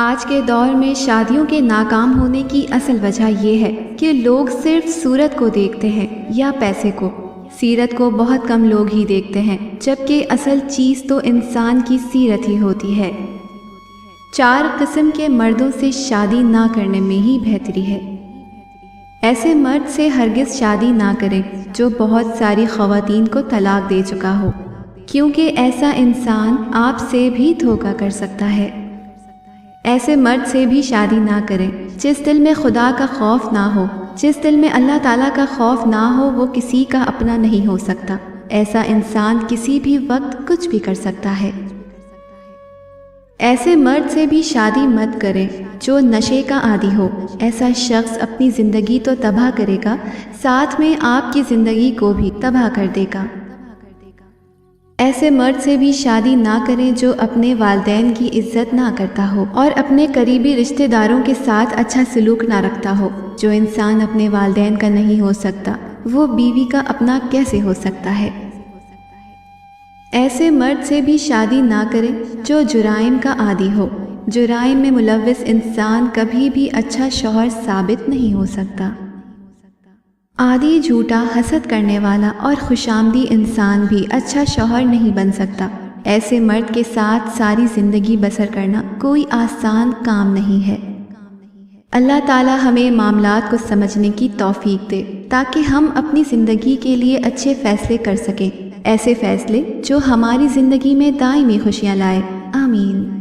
آج کے دور میں شادیوں کے ناکام ہونے کی اصل وجہ یہ ہے کہ لوگ صرف صورت کو دیکھتے ہیں یا پیسے کو۔ سیرت کو بہت کم لوگ ہی دیکھتے ہیں، جبکہ اصل چیز تو انسان کی سیرت ہی ہوتی ہے۔ 4 قسم کے مردوں سے شادی نہ کرنے میں ہی بہتری ہے۔ ایسے مرد سے ہرگز شادی نہ کریں جو بہت ساری خواتین کو طلاق دے چکا ہو، کیونکہ ایسا انسان آپ سے بھی دھوکہ کر سکتا ہے۔ ایسے مرد سے بھی شادی نہ کریں جس دل میں خدا کا خوف نہ ہو۔ جس دل میں اللہ تعالیٰ کا خوف نہ ہو وہ کسی کا اپنا نہیں ہو سکتا۔ ایسا انسان کسی بھی وقت کچھ بھی کر سکتا ہے۔ ایسے مرد سے بھی شادی مت کریں جو نشے کا عادی ہو۔ ایسا شخص اپنی زندگی تو تباہ کرے گا، ساتھ میں آپ کی زندگی کو بھی تباہ کر دے گا۔ ایسے مرد سے بھی شادی نہ کریں جو اپنے والدین کی عزت نہ کرتا ہو اور اپنے قریبی رشتہ داروں کے ساتھ اچھا سلوک نہ رکھتا ہو۔ جو انسان اپنے والدین کا نہیں ہو سکتا، وہ بیوی کا اپنا کیسے ہو سکتا ہے؟ ایسے مرد سے بھی شادی نہ کریں جو جرائم کا عادی ہو۔ جرائم میں ملوث انسان کبھی بھی اچھا شوہر ثابت نہیں ہو سکتا۔ عادی، جھوٹا، حسد کرنے والا اور خوشامدی انسان بھی اچھا شوہر نہیں بن سکتا۔ ایسے مرد کے ساتھ ساری زندگی بسر کرنا کوئی آسان کام نہیں ہے۔ اللہ تعالی ہمیں معاملات کو سمجھنے کی توفیق دے تاکہ ہم اپنی زندگی کے لیے اچھے فیصلے کر سکیں، ایسے فیصلے جو ہماری زندگی میں دائمی خوشیاں لائے۔ آمین۔